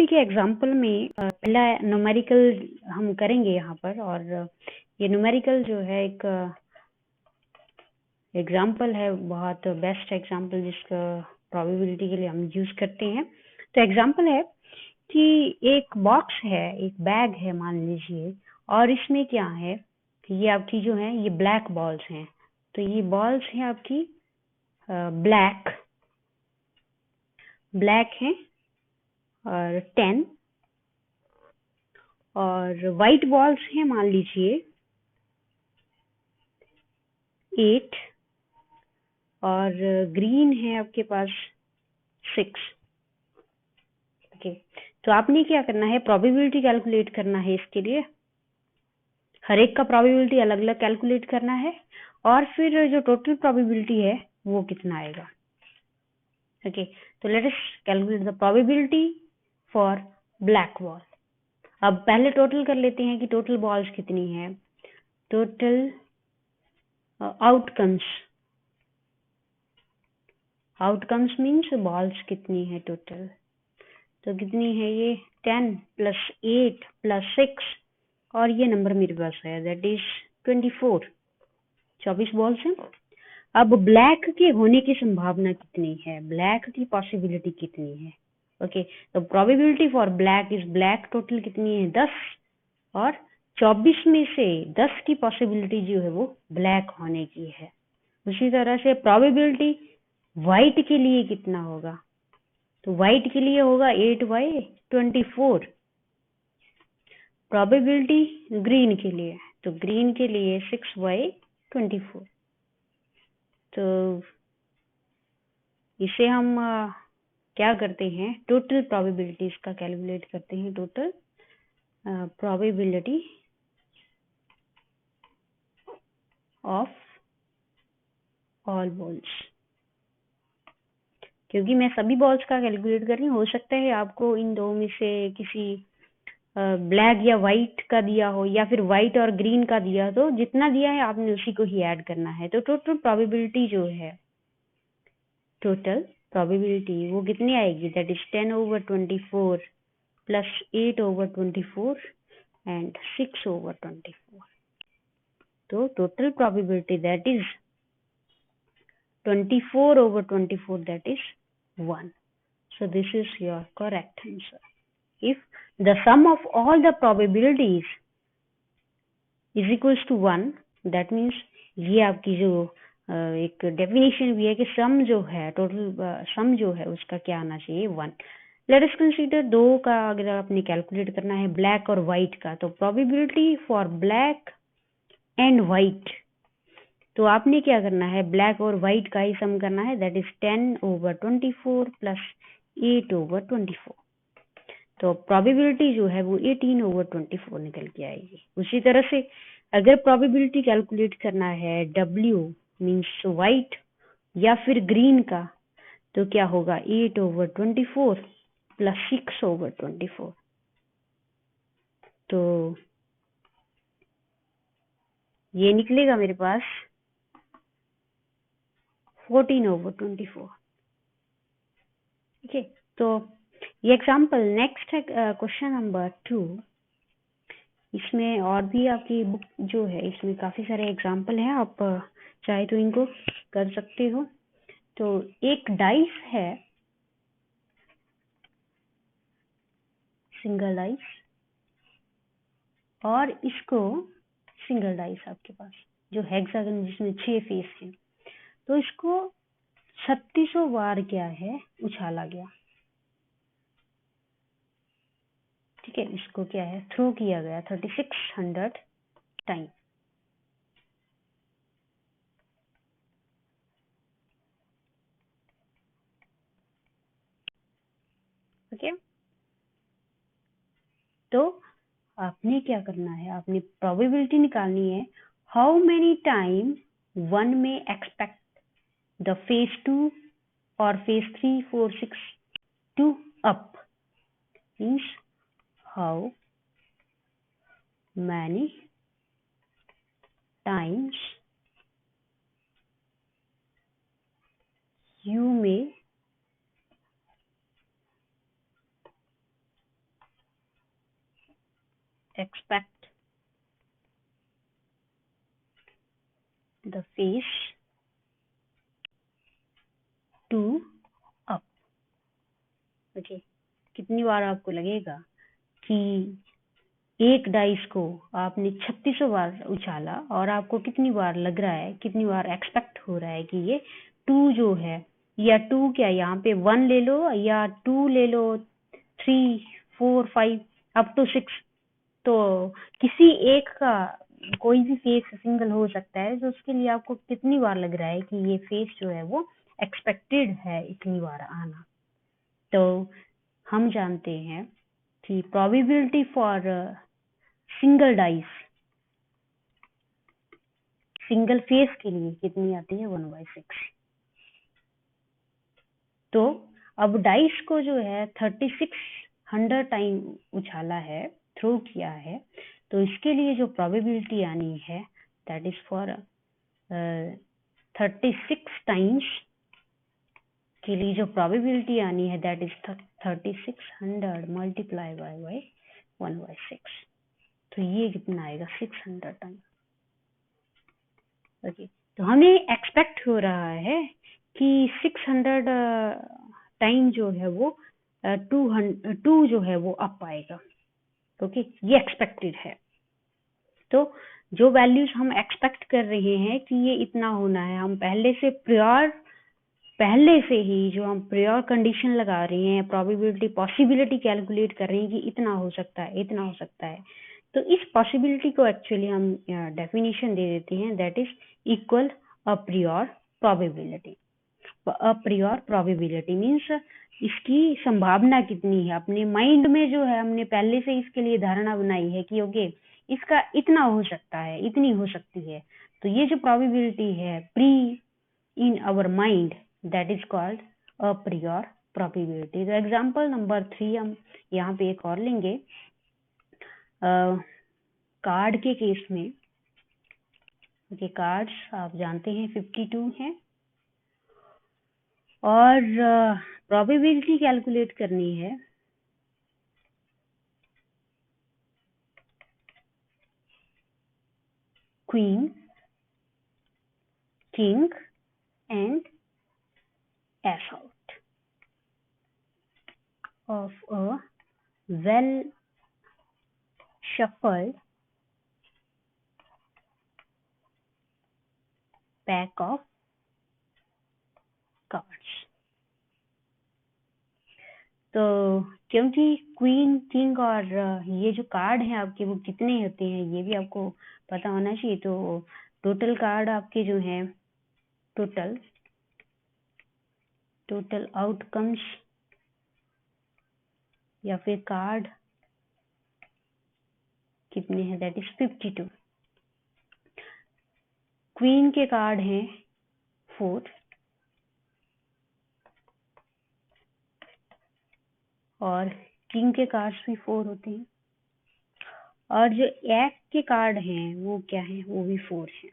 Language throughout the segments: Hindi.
के एग्जाम्पल में पहला न्यूमेरिकल हम करेंगे यहाँ पर, और ये न्यूमेरिकल जो है एक एग्जाम्पल है, बहुत बेस्ट एग्जाम्पल जिसका प्रोबेबिलिटी के लिए हम यूज करते हैं। तो एग्जाम्पल है कि एक बॉक्स है, एक बैग है मान लीजिए, और इसमें क्या है कि ये आपकी जो है ये ब्लैक बॉल्स हैं। तो ये बॉल्स हैं आपकी ब्लैक हैं और 10, और वाइट बॉल्स हैं मान लीजिए 8, और ग्रीन है आपके पास 6। ओके, तो आपने क्या करना है, प्रोबेबिलिटी कैलकुलेट करना है। इसके लिए हर एक का प्रोबेबिलिटी अलग अलग कैलकुलेट करना है, और फिर जो टोटल प्रोबेबिलिटी है वो कितना आएगा। ओके, तो let us calculate the probability for black ball. अब पहले टोटल कर लेते हैं कि टोटल बॉल्स कितनी है। टोटल आउटकम्स मीन्स बॉल्स कितनी है टोटल। तो कितनी है ये 10 प्लस 8 प्लस 6, और ये नंबर मेरे पास है दैट इज 24 बॉल्स हैं। अब ब्लैक के होने की संभावना कितनी है, ब्लैक की पॉसिबिलिटी कितनी है। ओके, तो probability for black is black total कितनी है 10, और 24 में से 10 की पॉसिबिलिटी जो है वो ब्लैक होने की है। उसी तरह से प्रोबेबिलिटी व्हाइट के लिए कितना होगा, तो व्हाइट के लिए होगा 8/24। प्रोबेबिलिटी ग्रीन के लिए, तो ग्रीन के लिए 6/24। तो इसे हम क्या करते हैं, टोटल प्रोबेबिलिटीज का कैलकुलेट करते हैं। Total probability of all balls, क्योंकि मैं सभी बॉल्स का कैलकुलेट कर रही हूँ। हो सकता है आपको इन दो में से किसी ब्लैक या व्हाइट का दिया हो, या फिर व्हाइट और ग्रीन का दिया हो, तो जितना दिया है आपने उसी को ही ऐड करना है। तो टोटल प्रोबेबिलिटी जो है, टोटल प्रोबेबिलिटी वो कितनी आएगी, दैट इज 10/24 प्लस 8/24 एंड 6/24। तो total probability that is 24/24, that is 1. So this is your correct answer. If the sum of all the probabilities is equals to 1, that means ये आपकी जो एक डेफिनेशन भी है कि सम जो है, टोटल सम जो है उसका क्या आना चाहिए 1। लेट अस कंसीडर दो का अगर आपने कैलकुलेट करना है ब्लैक और व्हाइट का, तो probability for black and white, तो आपने क्या करना है, ब्लैक और व्हाइट का ही सम करना है, दैट इज 10/24 प्लस 8/24। तो प्रोबेबिलिटी जो है वो 18/24 निकल के आएगी। उसी तरह से अगर प्रोबेबिलिटी कैलकुलेट करना है W मीन्स व्हाइट या फिर ग्रीन का, तो क्या होगा 8/24 प्लस 6/24। तो ये निकलेगा मेरे पास 14/24। ठीक है, तो ये एग्जाम्पल। नेक्स्ट है क्वेश्चन नंबर 2। इसमें और भी आपकी बुक जो है इसमें काफी सारे एग्जाम्पल हैं, आप चाहे तो इनको कर सकते हो। तो एक डाइस है, सिंगल डाइस, और इसको सिंगल डाइस आपके पास जो हेक्सागन जिसमें 6 फेस हैं, तो इसको 3600 बार क्या है उछाला गया। ठीक है, इसको क्या है थ्रो किया गया 3600 टाइम। ओके, तो आपने क्या करना है, आपने प्रोबेबिलिटी निकालनी है हाउ मेनी टाइम वन में एक्सपेक्ट द फेज 2 और face 3, 4, 6 to up, means how many times you may expect the face to up. ओके, कितनी बार आपको लगेगा कि एक डाइस को आपने 3600 बार उछाला और आपको कितनी बार लग रहा है, कितनी बार एक्सपेक्ट हो रहा है कि ये 2 जो है, या 2 क्या, यहाँ पे 1 ले लो या 2 ले लो, 3 4 5 अप टू 6, तो किसी एक का कोई भी फेस सिंगल हो सकता है, तो उसके लिए आपको कितनी बार लग रहा है कि ये फेस जो है वो एक्सपेक्टेड है इतनी बार आना। तो हम जानते हैं कि probability for single dice, single phase के लिए कितनी आती है, 1/6। तो अब डाइस को जो है 3600 टाइम उछाला है, थ्रो किया है, तो इसके लिए जो प्रोबेबिलिटी आनी है दैट इज फॉर 36 टाइम्स के लिए जो प्रोबेबिलिटी आनी है दैट इज 3600 मल्टीप्लाई बाय 1/6। तो ये कितना आएगा, 600 टाइम। ओके, तो हमें एक्सपेक्ट हो रहा है कि 600 टाइम जो है वो 2 जो है वो अप आएगा। ओके, ये एक्सपेक्टेड है। तो जो वैल्यूज हम एक्सपेक्ट कर रहे हैं कि ये इतना होना है, हम पहले से ही जो हम प्रियोर कंडीशन लगा रहे हैं, प्रोबेबिलिटी पॉसिबिलिटी कैलकुलेट कर रहे हैं कि इतना हो सकता है, इतना हो सकता है। तो इस पॉसिबिलिटी को एक्चुअली हम डेफिनेशन दे देते हैं that is equal a prior probability. A prior probability means इसकी संभावना कितनी है। अपने माइंड में जो है हमने पहले से इसके लिए धारणा बनाई है कि ओके इसका इतना हो सकता है, इतनी हो सकती है। तो ये जो प्रोबेबिलिटी है pre in our mind that is called a prior probability. तो एग्जाम्पल नंबर 3 हम यहाँ पे एक और लेंगे। कार्ड के केस में, ओके, कार्ड्स आप जानते हैं 52 हैं और प्रोबेबिलिटी कैलकुलेट करनी है queen, king and S out of a well shuffled pack of cards। तो क्योंकि क्वीन, किंग और ये जो कार्ड हैं आपके वो कितने होते हैं ये भी आपको पता होना चाहिए। तो टोटल कार्ड आपके जो हैं, टोटल आउटकम्स या फिर कार्ड कितने हैं दैट इज 52। क्वीन के कार्ड हैं 4 और किंग के कार्ड्स भी 4 होते हैं और जो एक के कार्ड हैं वो क्या है, वो भी 4 हैं।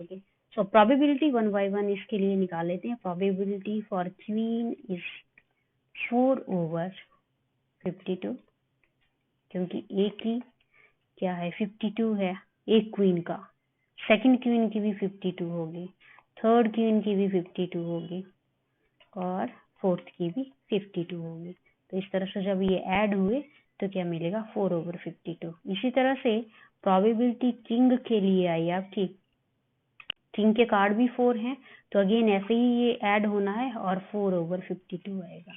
ओके, सो प्रोबेबिलिटी 1 by 1 इसके लिए निकाल लेते हैं। प्रोबेबिलिटी फॉर क्वीन इज 4/52 क्योंकि एक की क्या है 52 है, एक क्वीन का, सेकंड क्वीन की भी 52 होगी, थर्ड क्वीन की भी 52 होगी और फोर्थ की भी 52 होगी। तो इस तरह से जब ये ऐड हुए तो क्या मिलेगा, 4/52। इसी तरह से प्रोबेबिलिटी किंग के लिए आई आपकी, किंग के कार्ड भी 4 हैं, तो अगेन ऐसे ही ये ऐड होना है और 4/52 आएगा।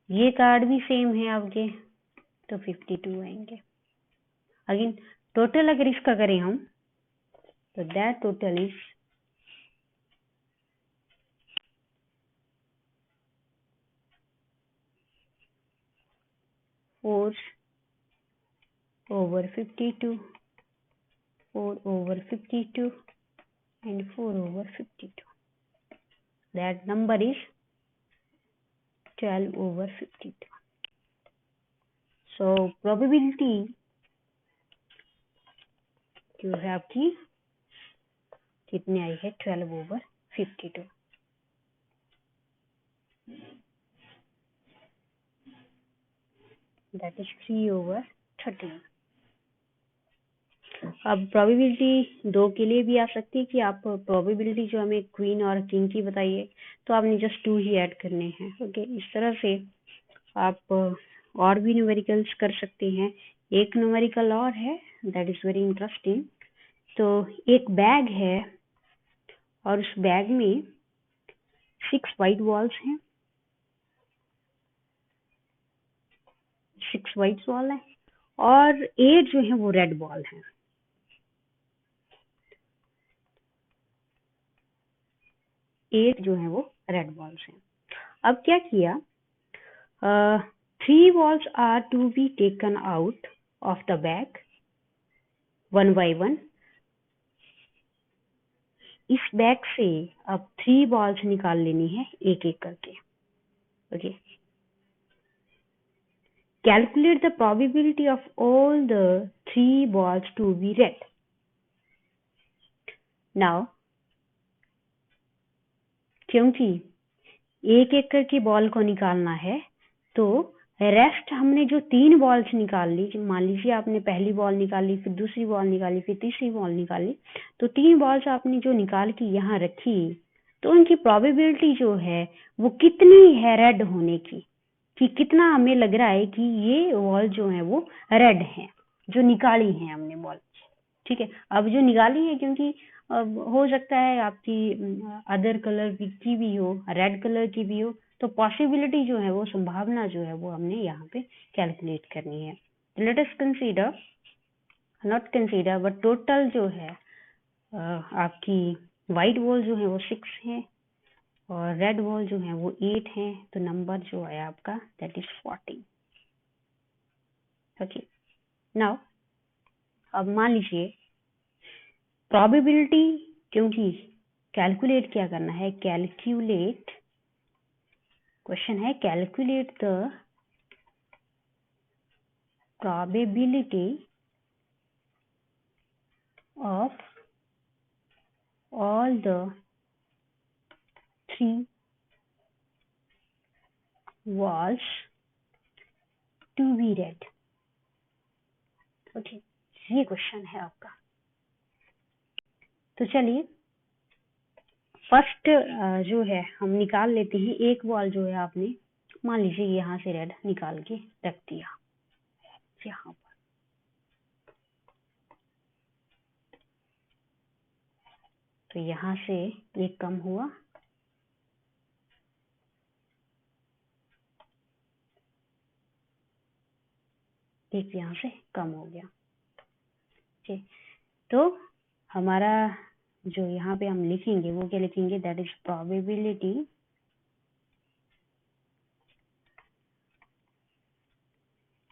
ये कार्ड भी सेम है आपके, तो 52 आएंगे। अगेन टोटल अगर इसका करें हम तो that total is 4/52, 4/52 and 4/52. That number is 12/52. So probability जो है आपकी कितनी आई है, 12/52। That is 3/3। 13। अब प्रोबेबिलिटी 2 के लिए भी आ सकती है कि आप प्रोबेबिलिटी जो हमें क्वीन और किंग की बताइए तो आपने जस्ट 2 ही ऐड करने हैं। ओके, इस तरह से आप और भी न्यूमेरिकल्स कर सकते हैं। एक न्यूमेरिकल और है दैट इज वेरी इंटरेस्टिंग। तो एक बैग है और उस बैग में 6 वाइट बॉल्स हैं, 6 वाइट बॉल है और 8 जो है वो रेड बॉल है। एट जो है वो रेड बॉल्स हैं। अब क्या किया, 3 balls are to be taken out of the bag one by one। इस बैग से अब 3 balls निकाल लेनी है एक एक करके। Okay, calculate the probability of all the 3 balls to be red। Now क्योंकि एक एक करके बॉल को निकालना है तो रेस्ट हमने जो 3 बॉल्स निकाल ली, मान लीजिए आपने पहली बॉल निकाली, फिर दूसरी बॉल निकाली, फिर तीसरी बॉल निकाली, तो 3 बॉल्स आपने जो निकाल के यहाँ रखी तो उनकी प्रोबेबिलिटी जो है वो कितनी है रेड होने की, कि कितना हमें लग रहा है कि ये बॉल जो है वो रेड है जो निकाली है हमने बॉल। ठीक है, अब जो निकाली है क्योंकि अब हो सकता है आपकी अदर कलर की भी हो, रेड कलर की भी हो, तो पॉसिबिलिटी जो है वो संभावना जो है वो हमने यहाँ पे कैलकुलेट करनी है। Let us consider, not consider but total जो है आपकी वाइट बॉल जो है वो 6 है और रेड बॉल जो है वो 8 है, तो नंबर जो है आपका दैट इज 40। ओके, नाउ अब मान लीजिए प्रोबेबिलिटी, क्योंकि कैलकुलेट क्या करना है, कैलकुलेट, क्वेश्चन है calculate the probability of all the 3 balls to be red. Okay, ये क्वेश्चन है आपका। तो चलिए फर्स्ट जो है हम निकाल लेते हैं। एक बॉल जो है आपने मान लीजिए यहाँ से रेड निकाल के रख दिया यहाँ पर, तो यहाँ से एक कम हुआ, एक यहाँ से कम हो गया। ठीक, तो हमारा जो यहाँ पे हम लिखेंगे वो क्या लिखेंगे, that is probability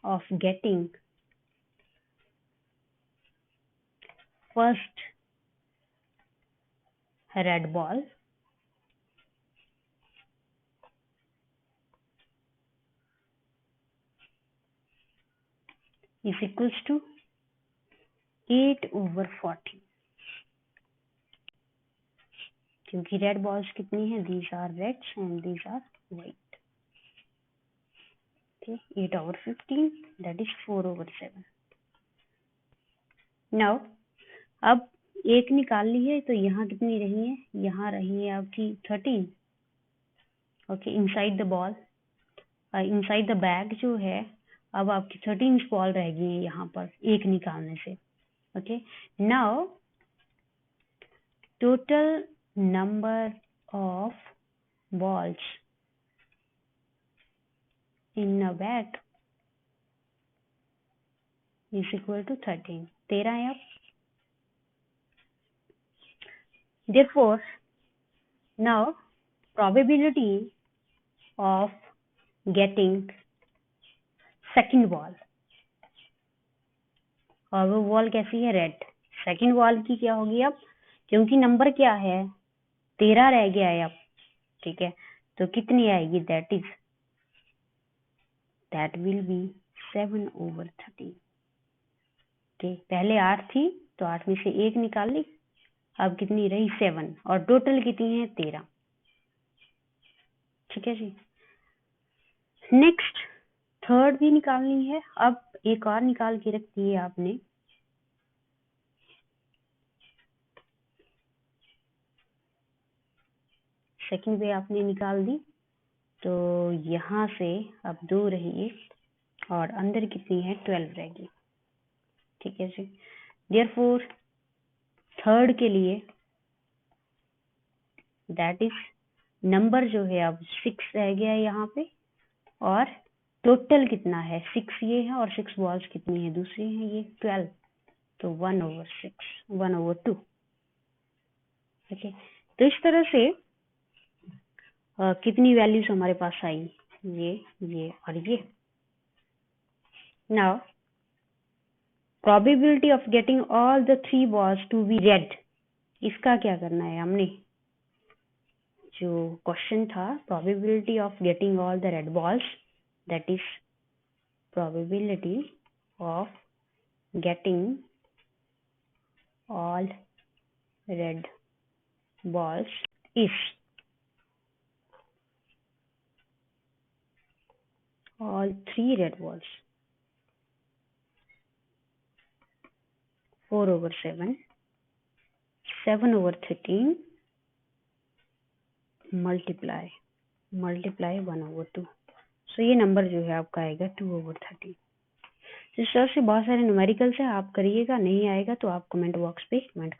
of getting first red ball is equals to 8/40, क्योंकि रेड बॉल्स कितनी है, these are reds and these are white. Okay, 8/15 that is 4/7। Now अब एक निकाल ली है तो यहाँ कितनी रही है, यहाँ रही है आपकी 13। Okay, inside the ball, inside the bag जो है अब आपकी 13 बॉल रह गई है यहाँ पर एक निकालने से। Okay, now total number of balls in a bag is equal to 13। 13 है अब। Therefore, now probability of getting second ball, और वो बॉल कैसी है, रेड। सेकंड बॉल की क्या होगी अब, क्योंकि नंबर क्या है 13 रह गया है अब। ठीक है, तो कितनी आएगी, दैट विल बी 7/13। ठीक, पहले 8 थी तो 8 में से एक निकाल ली, अब कितनी रही 7 और टोटल कितनी है 13। ठीक है जी, नेक्स्ट थर्ड भी निकालनी है। अब एक और निकाल के रख दी है आपने, सेकंड वे आपने निकाल दी, तो यहाँ से अब 2 रही और अंदर कितनी है 12 रहेगी। ठीक है जी। देयरफॉर थर्ड के लिए दैट इज नंबर जो है अब 6 रह गया है यहाँ पे, और टोटल कितना है 6 ये है, और 6 बॉल्स कितनी है दूसरी है ये 12, तो 1/6 1/2। ओके, तो इस तरह से कितनी वैल्यूज हमारे पास आई, ये और ये। Now probability of getting all the 3 balls to be red, इसका क्या करना है हमने, जो क्वेश्चन था probability of getting all the red balls, that is probability of getting all red balls is all 3 red balls 4/7 7/13 multiply 1/2। सो ये नंबर जो है आपका आएगा 2/13। इस तरह से बहुत सारे न्यूमेरिकल्स है, आप करिएगा, नहीं आएगा तो आप कमेंट बॉक्स पे कमेंट